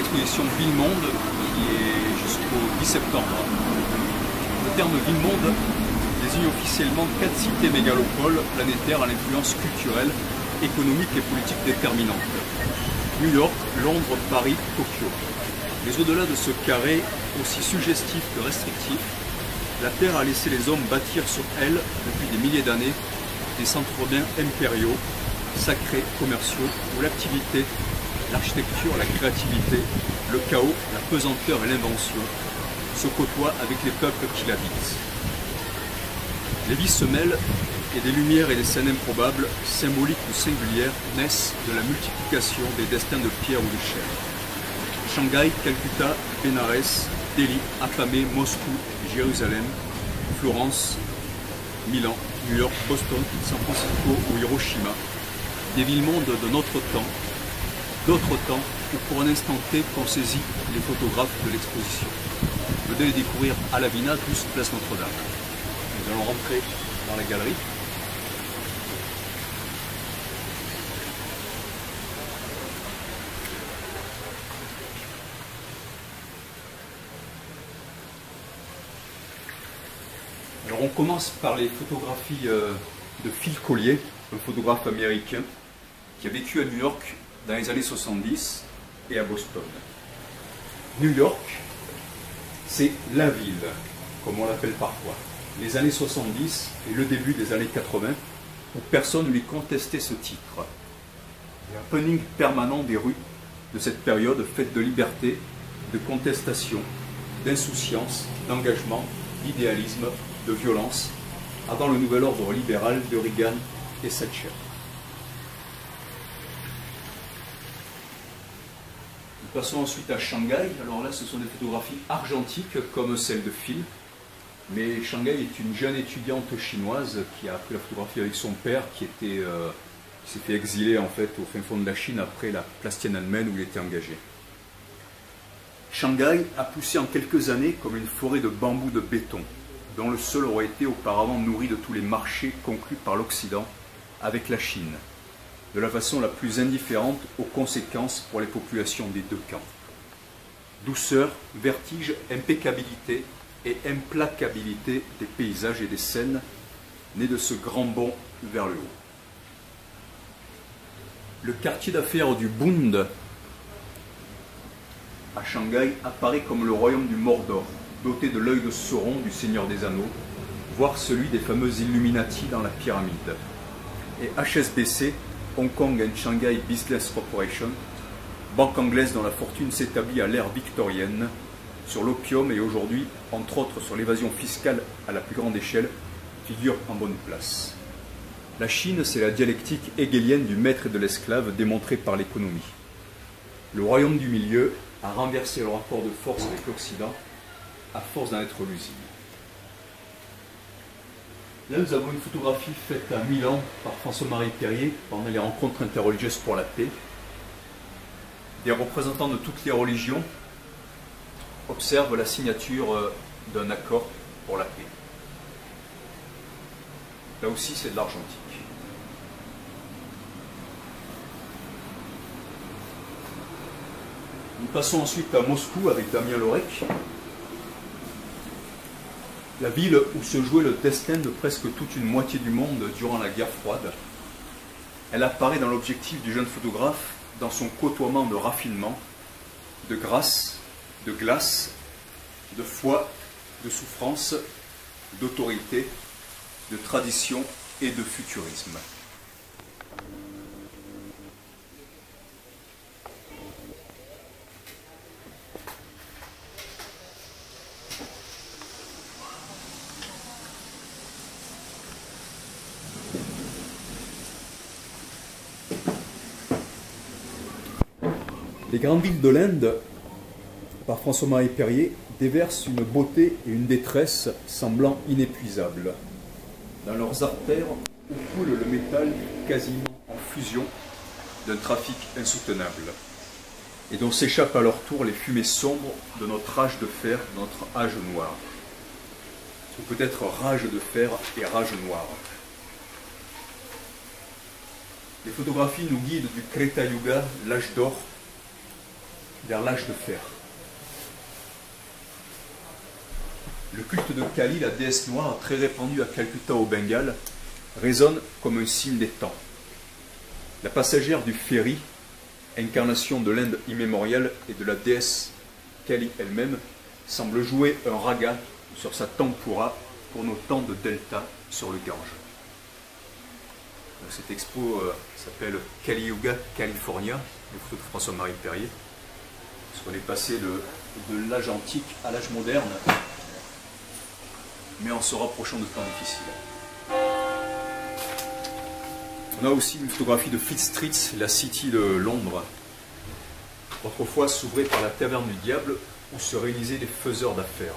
l'exposition Ville-Monde qui est jusqu'au 10 septembre. Le terme Ville-Monde désigne officiellement 4 cités mégalopoles planétaires à l'influence culturelle, économique et politique déterminante. New York, Londres, Paris, Tokyo. Mais au-delà de ce carré aussi suggestif que restrictif, la Terre a laissé les hommes bâtir sur elle, depuis des milliers d'années, des centres-urbains impériaux, sacrés, commerciaux, où l'activité, l'architecture, la créativité, le chaos, la pesanteur et l'invention se côtoient avec les peuples qui l'habitent. Les vies se mêlent et des lumières et des scènes improbables, symboliques ou singulières, naissent de la multiplication des destins de pierre ou de chair. Shanghai, Calcutta, Bénarès, Delhi, Apamé, Moscou, Jérusalem, Florence, Milan, New York, Boston, San Francisco ou Hiroshima, des villes-mondes de notre temps, d'autres temps où pour un instant T qu'on saisit les photographes de l'exposition. Venez les découvrir à la Vina, tous place Notre-Dame. Nous allons rentrer dans la galerie. Alors on commence par les photographies de Phil Collier, un photographe américain qui a vécu à New York dans les années 70 et à Boston. New York, c'est la ville, comme on l'appelle parfois. Les années 70 et le début des années 80, où personne ne lui contestait ce titre. Il y a un happening permanent des rues de cette période faite de liberté, de contestation, d'insouciance, d'engagement, d'idéalisme, de violence, avant le nouvel ordre libéral de Reagan et Thatcher. Nous passons ensuite à Shanghai. Alors là, ce sont des photographies argentiques comme celle de Phil. Mais Shanghai est une jeune étudiante chinoise qui a appris la photographie avec son père, qui s'est fait exiler en fait au fin fond de la Chine après la place Tiananmen où il était engagé. Shanghai a poussé en quelques années comme une forêt de bambous de béton, dont le sol aurait été auparavant nourri de tous les marchés conclus par l'Occident avec la Chine, de la façon la plus indifférente aux conséquences pour les populations des deux camps. Douceur, vertige, impeccabilité et implacabilité des paysages et des scènes nés de ce grand bond vers le haut. Le quartier d'affaires du Bund à Shanghai apparaît comme le royaume du Mordor, doté de l'œil de Sauron du Seigneur des Anneaux, voire celui des fameux Illuminati dans la pyramide. Et HSBC, Hong Kong and Shanghai Business Corporation, banque anglaise dont la fortune s'établit à l'ère victorienne, sur l'opium et aujourd'hui, entre autres sur l'évasion fiscale à la plus grande échelle, figure en bonne place. La Chine, c'est la dialectique hegélienne du maître et de l'esclave démontrée par l'économie. Le royaume du milieu a renversé le rapport de force avec l'Occident à force d'en être l'usine. Là, nous avons une photographie faite à Milan par François-Marie Perrier pendant les rencontres interreligieuses pour la paix. Des représentants de toutes les religions observent la signature d'un accord pour la paix. Là aussi, c'est de l'argentique. Nous passons ensuite à Moscou avec Damien Lorec, la ville où se jouait le destin de presque toute une moitié du monde durant la guerre froide. Elle apparaît dans l'objectif du jeune photographe dans son côtoiement de raffinement, de grâce, de glace, de foi, de souffrance, d'autorité, de tradition et de futurisme. Les grandes villes de l'Inde, par François-Marie Perrier, déversent une beauté et une détresse semblant inépuisables. Dans leurs artères, où coule le métal quasiment en fusion d'un trafic insoutenable, et dont s'échappent à leur tour les fumées sombres de notre âge de fer, de notre âge noir. Ou peut-être rage de fer et rage noire. Les photographies nous guident du Kreta Yuga, l'âge d'or, vers l'âge de fer. Le culte de Kali, la déesse noire, très répandue à Calcutta au Bengale, résonne comme un signe des temps. La passagère du ferry, incarnation de l'Inde immémoriale et de la déesse Kali elle-même, semble jouer un raga sur sa tempura pour nos temps de delta sur le Gange. Donc cette expo s'appelle Kali Yuga California, les photos de François-Marie Perrier, parce qu'on est passé de l'âge antique à l'âge moderne, mais en se rapprochant de temps difficiles. On a aussi une photographie de Fleet Street, la City de Londres, autrefois s'ouvrait par la taverne du diable où se réunisaient les faiseurs d'affaires.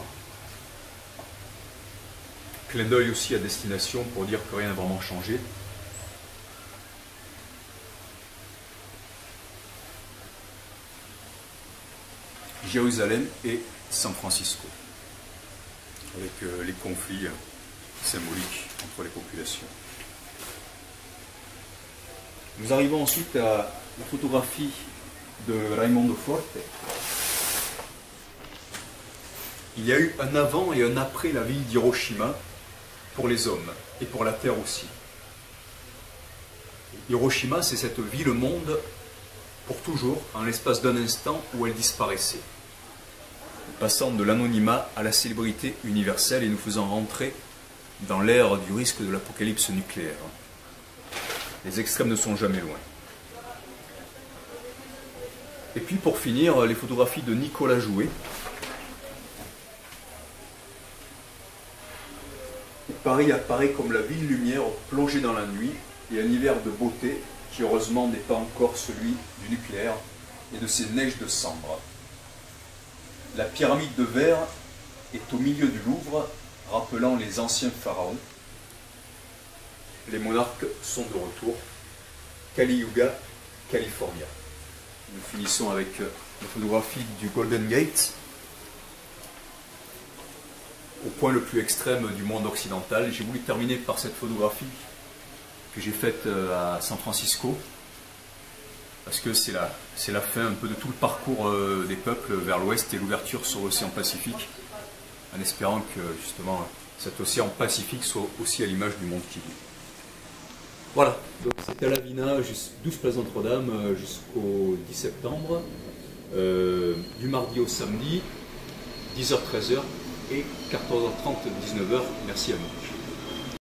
Clin d'œil aussi à destination pour dire que rien n'a vraiment changé. Jérusalem et San Francisco, avec les conflits symboliques entre les populations. Nous arrivons ensuite à la photographie de Raimondo Forte. Il y a eu un avant et un après la ville d'Hiroshima pour les hommes et pour la terre aussi. Hiroshima, c'est cette ville-monde pour toujours, en l'espace d'un instant où elle disparaissait, passant de l'anonymat à la célébrité universelle et nous faisant rentrer dans l'ère du risque de l'apocalypse nucléaire. Les extrêmes ne sont jamais loin. Et puis pour finir, les photographies de Nicolas Jouet. Paris apparaît comme la ville lumière plongée dans la nuit et un hiver de beauté qui heureusement n'est pas encore celui du nucléaire et de ses neiges de cendres. La pyramide de verre est au milieu du Louvre, rappelant les anciens pharaons. Les monarques sont de retour. Kali Yuga, California. Nous finissons avec la photographie du Golden Gate, au point le plus extrême du monde occidental. J'ai voulu terminer par cette photographie que j'ai faite à San Francisco, parce que c'est la fin un peu de tout le parcours des peuples vers l'ouest et l'ouverture sur l'océan Pacifique, en espérant que justement cet océan Pacifique soit aussi à l'image du monde qui vit. Voilà, donc c'était à Lavina, 12 Place Notre-Dame jusqu'au 10 septembre, du mardi au samedi, 10h-13h et 14h30-19h. Merci à vous.